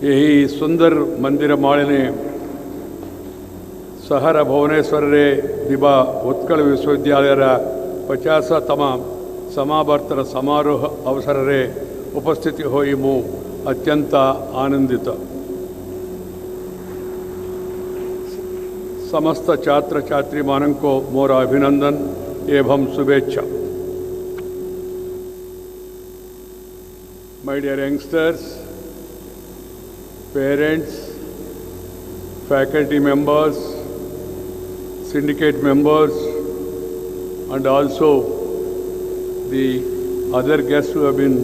यही सुंदर मंदिर मालिनी सहर भुवनेश्वर दिबा उत्कल विश्वविद्यालय 50तम समावर्तन समारोह अवसर उपस्थिति होई मु अत्यंत आनंदित। समस्त छात्र छात्री मानन को मोर अभिनंदन एवं शुभेच्छा। My dear youngsters, parents, faculty members, syndicate members, and also the other guests who have been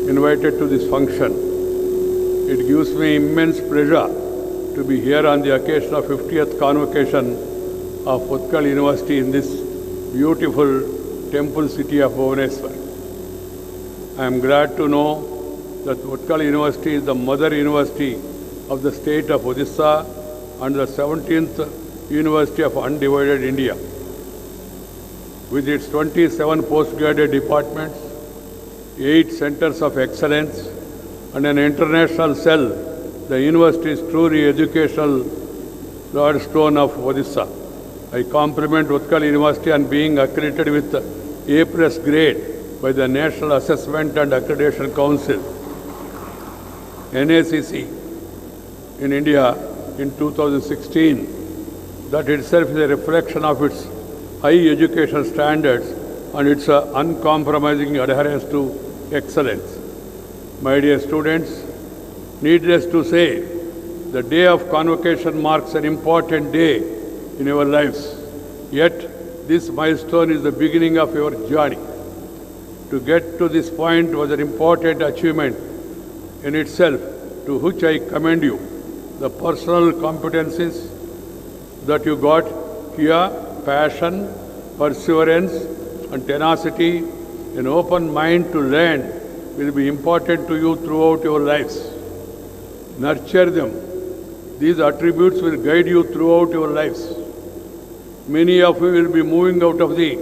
invited to this function. It gives me immense pleasure to be here on the occasion of 50th convocation of Utkal University in this beautiful temple city of Bhubaneswar. I am glad to know that Utkal University is the mother university of the state of Odisha and the 17th University of Undivided India. With its 27 postgraduate departments, 8 centers of excellence, and an international cell, the university is truly educational lodestone of Odisha. I compliment Utkal University on being accredited with A+ grade by the National Assessment and Accreditation Council, NACC, in India in 2016. That itself is a reflection of its high education standards and its uncompromising adherence to excellence. My dear students, needless to say, the day of convocation marks an important day in your lives. Yet, this milestone is the beginning of your journey. To get to this point was an important achievement in itself, to which I commend you. The personal competencies that you got here, passion, perseverance, and tenacity, an open mind to learn will be important to you throughout your lives. Nurture them. These attributes will guide you throughout your lives. Many of you will be moving out of the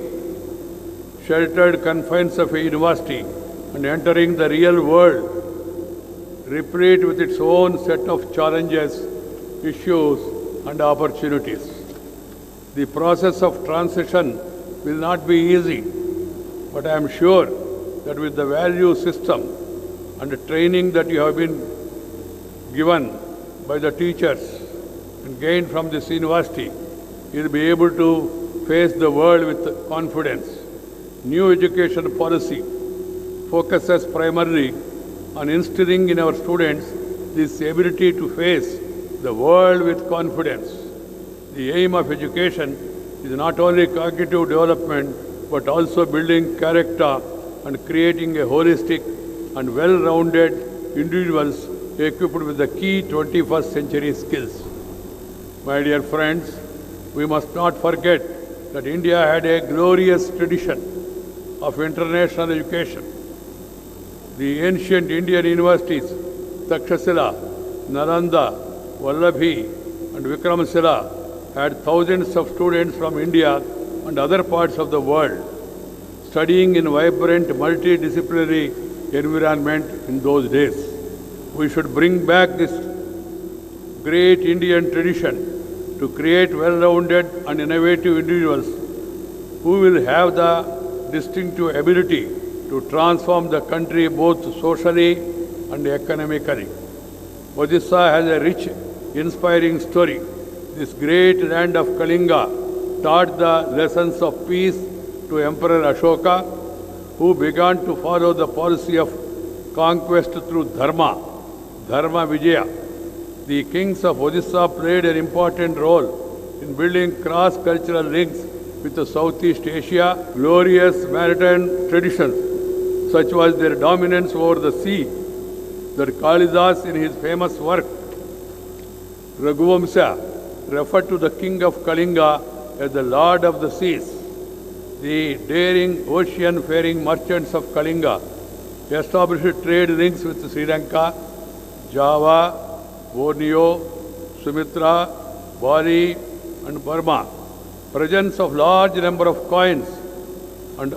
sheltered confines of a university and entering the real world, replete with its own set of challenges, issues, and opportunities. The process of transition will not be easy, but I am sure that with the value system and the training that you have been given by the teachers and gained from this university, you will be able to face the world with confidence. New education policy focuses primarily on instilling in our students this ability to face the world with confidence. The aim of education is not only cognitive development but also building character and creating a holistic and well-rounded individuals equipped with the key 21st century skills. My dear friends, we must not forget that India had a glorious tradition of international education. The ancient Indian universities, Takshashila, Nalanda, Vallabhi, and Vikramshila, had thousands of students from India and other parts of the world studying in vibrant multidisciplinary environment in those days. We should bring back this great Indian tradition to create well-rounded and innovative individuals who will have the distinctive ability to transform the country both socially and economically. Odisha has a rich, inspiring story. This great land of Kalinga taught the lessons of peace to Emperor Ashoka, who began to follow the policy of conquest through Dharma Vijaya. The kings of Odisha played an important role in building cross-cultural links with Southeast Asia. Glorious maritime traditions, such was their dominance over the sea, that Kalidas in his famous work Raghuvamsha referred to the king of Kalinga as the lord of the seas. The daring ocean-faring merchants of Kalinga established trade links with Sri Lanka, Java, Borneo, Sumatra, Bali, and Burma. Presence of large number of coins and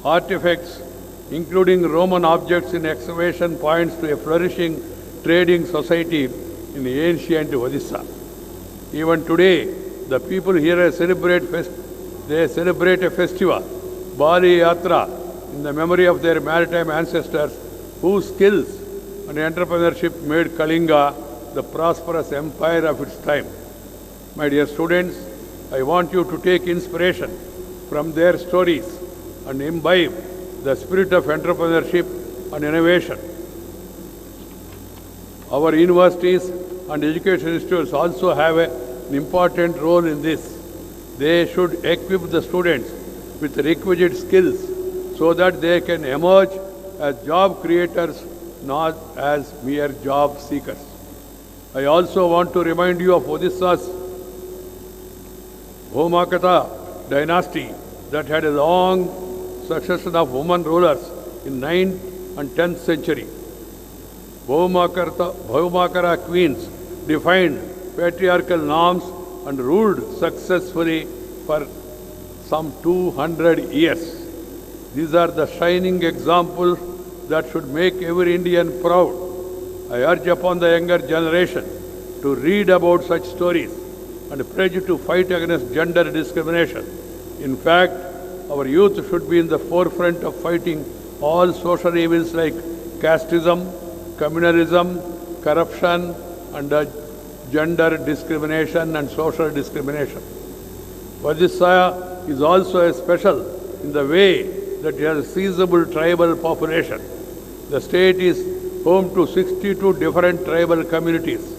artifacts, including Roman objects in excavation, points to a flourishing trading society in ancient Odisha. Even today, the people here celebrate a festival, Bali Yatra, in the memory of their maritime ancestors whose skills and entrepreneurship made Kalinga the prosperous empire of its time. My dear students, I want you to take inspiration from their stories and imbibe the spirit of entrepreneurship and innovation. Our universities and education institutes also have an important role in this. They should equip the students with requisite skills so that they can emerge as job creators, not as mere job seekers. I also want to remind you of Odisha's Bhaumakata dynasty that had a long succession of women rulers in 9th and 10th century. Bhaumakara queens defined patriarchal norms and ruled successfully for some 200 years. These are the shining examples that should make every Indian proud. I urge upon the younger generation to read about such stories and pledge to fight against gender discrimination. In fact, our youth should be in the forefront of fighting all social evils like casteism, communalism, corruption, and gender discrimination and social discrimination. Odisha is also special in the way that it has a sizable tribal population. The state is home to 62 different tribal communities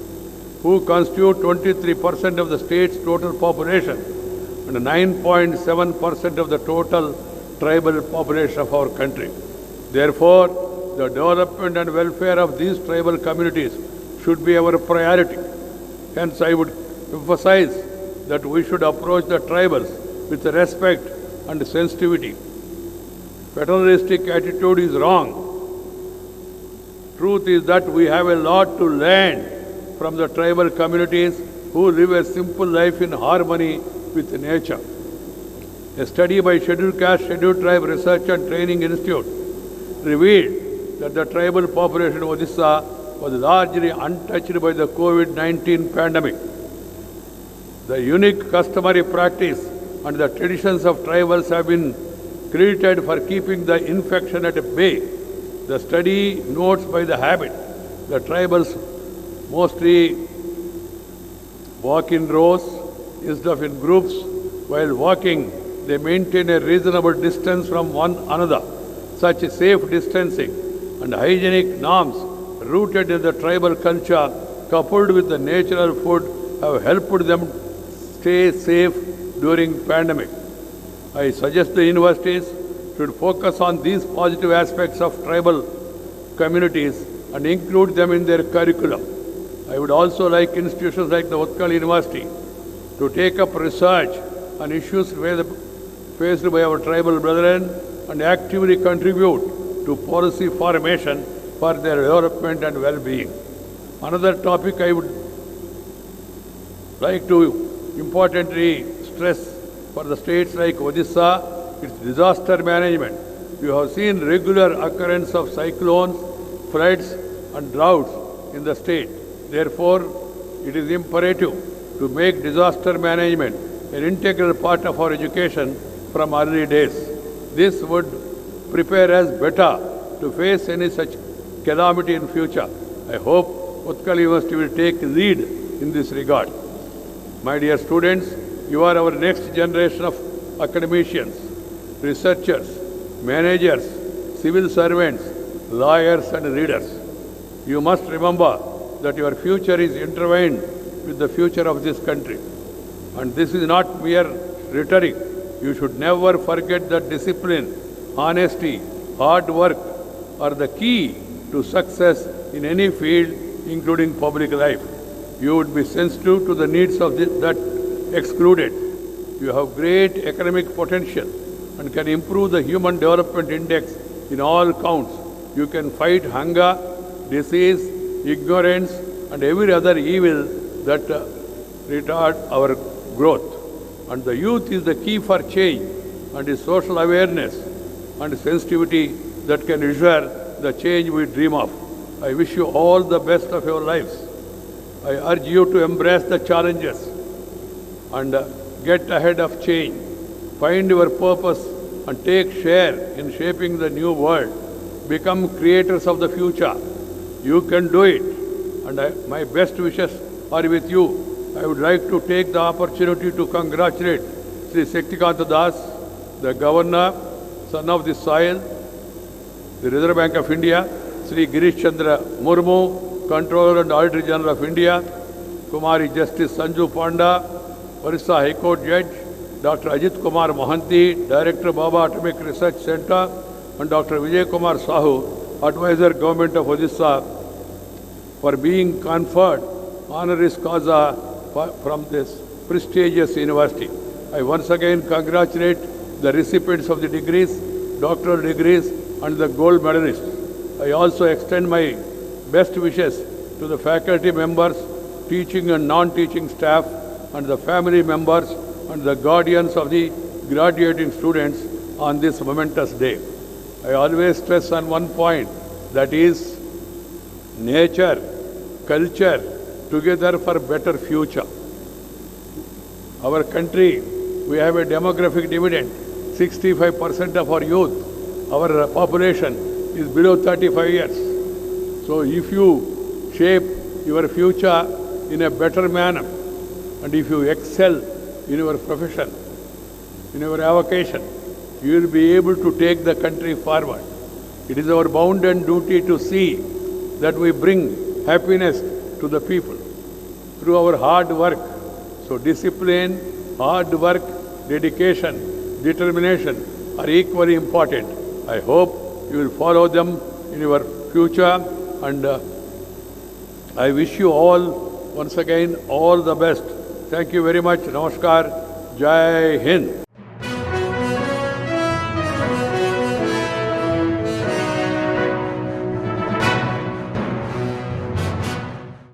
who constitute 23% of the state's total population and 9.7% of the total tribal population of our country. Therefore, the development and welfare of these tribal communities should be our priority. Hence, I would emphasize that we should approach the tribals with respect and sensitivity. Paternalistic attitude is wrong. Truth is that we have a lot to learn from the tribal communities who live a simple life in harmony with nature. A study by Scheduled Caste, Scheduled Tribe Research and Training Institute revealed that the tribal population of Odisha was largely untouched by the COVID-19 pandemic. The unique customary practice and the traditions of tribals have been credited for keeping the infection at bay. The study notes by the habit the tribals mostly walk in rows instead of in groups. While walking, they maintain a reasonable distance from one another. Such safe distancing and hygienic norms rooted in the tribal culture coupled with the natural food have helped them stay safe during pandemic. I suggest the universities should focus on these positive aspects of tribal communities and include them in their curriculum. I would also like institutions like the Utkal University to take up research on issues faced by our tribal brethren and actively contribute to policy formation for their development and well-being. Another topic I would like to importantly stress for the states like Odisha, it's disaster management. You have seen regular occurrence of cyclones, floods and droughts in the state. Therefore, it is imperative to make disaster management an integral part of our education from early days. This would prepare us better to face any such calamity in future. I hope Utkal University will take lead in this regard. My dear students, you are our next generation of academicians, researchers, managers, civil servants, lawyers and leaders. You must remember that your future is intertwined with the future of this country. And this is not mere rhetoric. You should never forget that discipline, honesty, hard work are the key to success in any field, including public life. You would be sensitive to the needs of that excluded. You have great economic potential and can improve the Human Development Index in all counts. You can fight hunger, disease, ignorance and every other evil that retard our growth. And the youth is the key for change and is social awareness and sensitivity that can ensure the change we dream of. I wish you all the best of your lives. I urge you to embrace the challenges and get ahead of change. Find your purpose and take share in shaping the new world. Become creators of the future. You can do it. And my best wishes are with you. I would like to take the opportunity to congratulate Sri Shaktikanta Das, the Governor, son of the soil, the Reserve Bank of India, Sri Girish Chandra Murmu, Controller and Auditor General of India, Kumari Justice Sanju Panda, Orissa High Court Judge, Dr. Ajit Kumar Mohanty, Director Baba Atomic Research Center, and Dr. Vijay Kumar Sahu, Advisor Government of Odisha, for being conferred honoris causa from this prestigious university. I once again congratulate the recipients of the degrees, doctoral degrees, and the gold medalists. I also extend my best wishes to the faculty members, teaching and non-teaching staff, and the family members and the guardians of the graduating students on this momentous day. I always stress on one point, that is nature, culture, together for better future. Our country, we have a demographic dividend. 65% of our youth, our population is below 35 years. So if you shape your future in a better manner, and if you excel in your profession, in your avocation, you will be able to take the country forward. It is our bounden duty to see that we bring happiness to the people through our hard work. So discipline, hard work, dedication, determination are equally important. I hope you will follow them in your future, and I wish you all once again all the best. Thank you very much. Namaskar. Jai Hind.